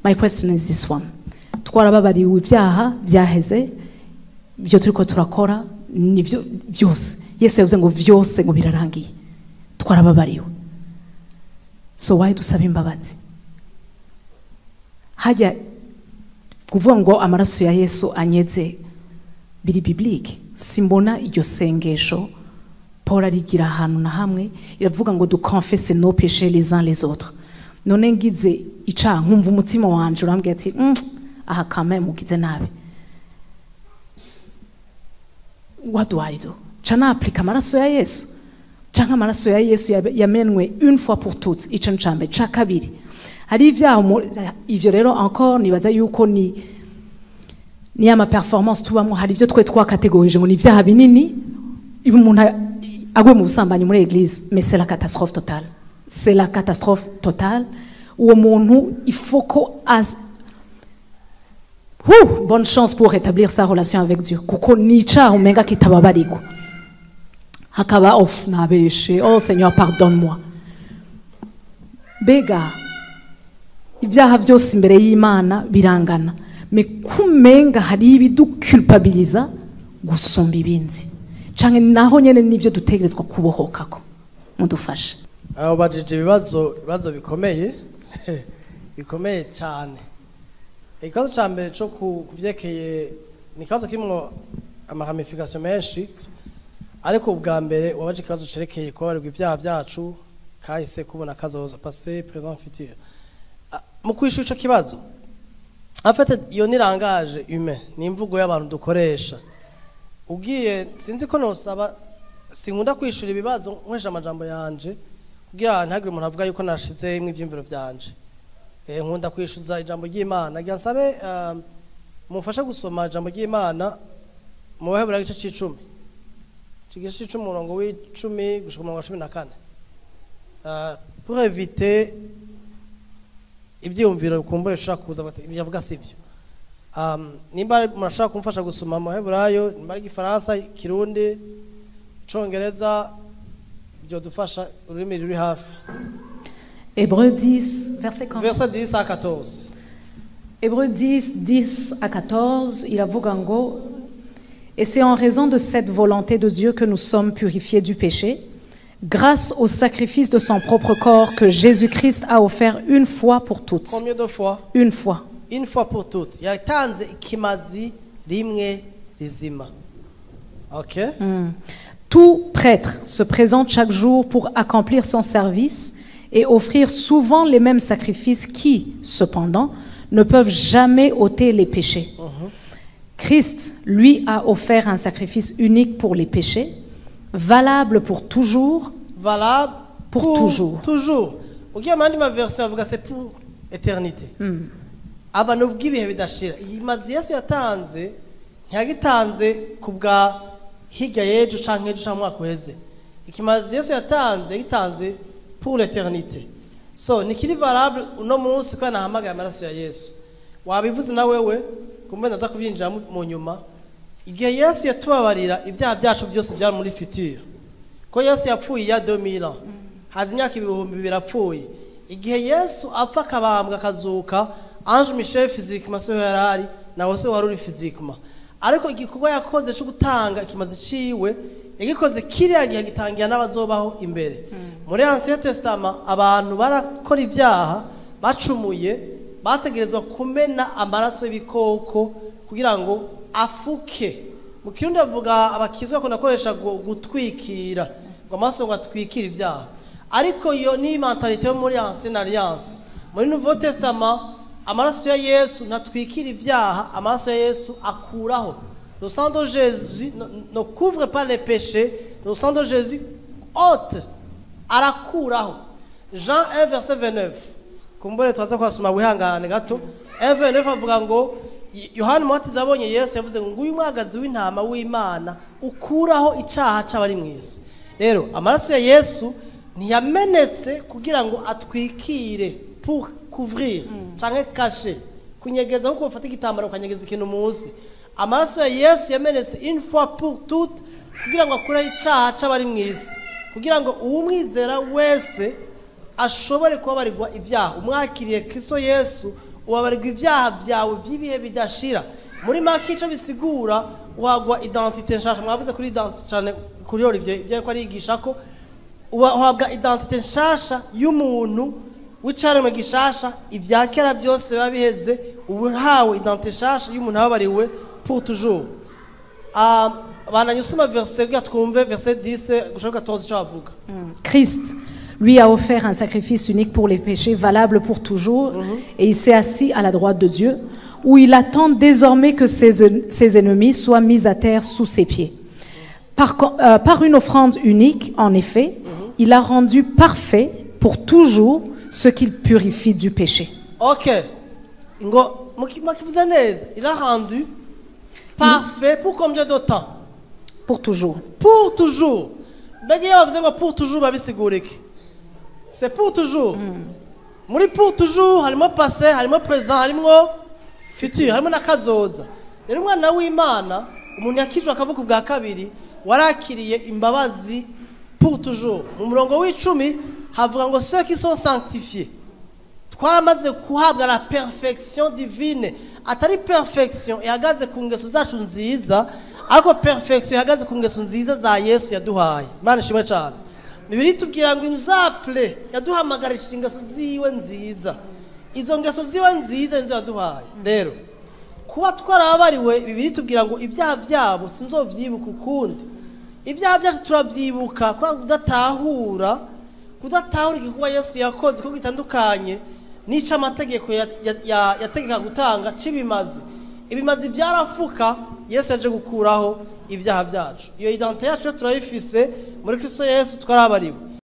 My question is this one. Twarababariwe ibyaha byaheze byo turiko turakora nivyo byose. Yesu yavuze ngo vyose ngo birarangiye. Twarababariwe. So why dusaba imbabazi? Hajya kuvuga ngo amaraso ya Yesu anyeze biri biblique. Simbona iryo sengesho Paul arigira ahantu na hamwe iravuga ngo confesse nos péchés les uns les autres. None ngize icaha nkumva umutima wanje urambwiye ati aha kame mugize nabi. What do I do? Chana applique amaraso ya Yesu. Changa amaraso ya Yesu yamenwe une fois pour toutes ico ncambe ca kabiri. Hari ivyo rero encore nibaza yuko ni ama performance tubamwe hari ivyo twe twakategorije ngo ni vyaha binini ibi umuntu agwe mu busambanyi muri église mais c'est la catastrophe totale. C'est la catastrophe totale où muntu il faut ko bonne chance pour rétablir sa relation avec Dieu. Kuko nica umenga kitababariko. Hakaba nabeshe, oh Seigneur pardonne-moi. Bega ibyaha byose imbere y'Imana birangana. Mais kumenga hari ibiduculpabiliza gusumba ibindi. Canke naho nyene nivyo dutegerezwa kubohokako. Mudufashe. Abo bajije ibibazo bikomeye bikomeye cyane. Ikibazo ca mbere cyo kuvyekeye ni kazo kimwe amaramification menshi ariko ubwa mbere wabaje ikibazo cerekeye ko barirwa ibyaha byacu kahise kubona kazoza passé présent futur. Mu kwishura ico kibazo en fait iyo nirangaje humain ni imvugo y'abantu dukoresha ugiye sinzi ko nosaba sinkunda kwishura ibibazo nkwesha amajambo yanje kugira ntagire umuntu avuga yuko nashize imwe ivyimviro byanje nkunda kwishuza ijambo ry'Imana ngira nsabe mufasha gusoma ijambo ry'Imana mu Baheburayo igice c'icumi kigice c'umurongo w'icumi gushika mu 14 pour éviter ibyumviro kumbure shaka kuza byavuga sivyo nimba murashaka kumfasha gusoma mu Baheburayo nimba ari Gifaransa Kirundi Congereza byo dufasha ururimi ruri hafi. Hébreux 10, verset 10 à 14. Hébreux 10 à 14, il avuga ngo et c'est en raison de cette volonté de Dieu que nous sommes purifiés du péché grâce au sacrifice de son propre corps que Jésus-Christ a offert une fois pour toutes. Combien de fois? Une fois. Une fois pour toutes. Yatanze ikimazi rimwe rizima. OK? Tout prêtre se présente chaque jour pour accomplir son service et offrir souvent les mêmes sacrifices qui, cependant, ne peuvent jamais ôter les péchés. Christ, lui, a offert un sacrifice unique pour les péchés, valable pour toujours. Valable pour toujours. Toujours. Ugiye amandi ma version avuga c'est pour éternité. Abantu bw'ibihe bidashira. Imazi Yesu yatanze ntiyagitanze kubwa hirya yejo canke ejo canke mwaka uheze. Ikimazi Yesu yatanze yitanze pour l'éternité. So nikiri valable uno munsi kwa nahamagaye amaraso ya Yesu. Wabivuze na wewe kumbe naza kubyinjira mu nyuma. Igihe Yesu yatubabarira ibyaha byacu byose byari muri futur. Ko Yesu yapfuye ya 2000 ans. Hazi imyaka 2000 birapfuye. Igihe Yesu apfa kabambwa kazuka Ange Michel physiquement so yarari na wose waruri physiquement. Ariko igikorwa yakoze cyo gutanga ikimazi ciwe yagikoze kiriya gihe gitangira n'abazobaho imbere. Muri Ancien Testament abantu barakora ibyaha bacumuye bategerezwa kumena amaraso y'ibikoko kugira ngo afuke. Mu Kirundi avuga abakizwa ko nakoresha gutwikira ngo amaso ngo atwikira ibyaha. Ariko iyo ni mentalite yo muri Ancienne Alliance. Muri Nouveau Testament amaraso ya Yesu natwikira ibyaha, amaraso ya Yesu akuraho. Le sang de Jésus ne couvre pas les péchés, le sang de Jésus ôte, arakuraho. Jean 1 verset 29. Kumbure twaza kwasoma wihangane gato. 1:29 avuga ngo Yohana Umubatiza abonye Yesu yavuze ngo uyu mwagazi w'intama w'Imana ukuraho icaha c'abari mwisi. Rero amaraso ya Yesu ntiyamenetse kugira ngo atwikire pour couvrir canke cacher kunyegeza nko ufata igitambaro ukanyegeza ikintu munsi. Amaraso ya Yesu yamenetse une fois pour toutes kugira ngo akure icaha c'abari mwisi, kugira ngo uwumwizera wese ashobore kubabarirwa ibyaha. Umwakiriye Kristo Yesu ubabarirwa ibyaha byawe by'ibihe bidashira. Muri make icyo bisigura uhagwa identite nshasha. Mwavuze kuri identite cyane kuri Olivier ibyo ko arigisha ko uhabwa identite nshasha y'umuntu w'icaremwe gishasha, ibya kera byose biba biheze, ubu hawe identite nshasha y'umuntu ababariwe pour toujours. Christ, lui, a offert un sacrifice unique pour les péchés, valable pour toujours, et il s'est assis à la droite de Dieu, où il attend désormais que ses ennemis soient mis à terre sous ses pieds. Par une offrande unique, en effet, il a rendu parfait pour toujours ce qu'il purifie du péché. Ok. Il a rendu parfait pour combien de temps? Pour toujours. Pour toujours. Pour toujours, c'est pour toujours. Muri pour toujours, harimo passé, harimo présent, harimo futur, harimo nakazoza. Rero umwana w'Imana, umuntu yakijwe akavuka bwa kabiri, warakiriye imbabazi pour toujours. Mu murongo w'icumi havuga ngo ceux qui sont sanctifiés. Twaramaze kuhabwa la perfection divine. Atari perfection ihagaze ku ngeso zacu nziza, ariko perfection ihagaze ku ngeso nziza za Yesu yaduhaye. Imana ishimwe cyane. Bibiri tubwira ngo inzaple yaduhamagarishije ingeso ziwe nziza. Izo ngeso ziwe nziza nizo yaduhaye. Rero kuba twarabariwe, bibiri tubwira ngo ibyaha byabo sinzovyibuka ukundi. Ibyaha byacu turabyibuka kwa kudatahura igikorwa Yesu yakoze ko gitandukanye nica amategeko yategeka gutanga cibimazi. Ibimazi byarafuka, Yesu yaje gukuraho ibyaha byacu. Iyo identite yacu turayifise muri Kristo Yesu twarabariwe.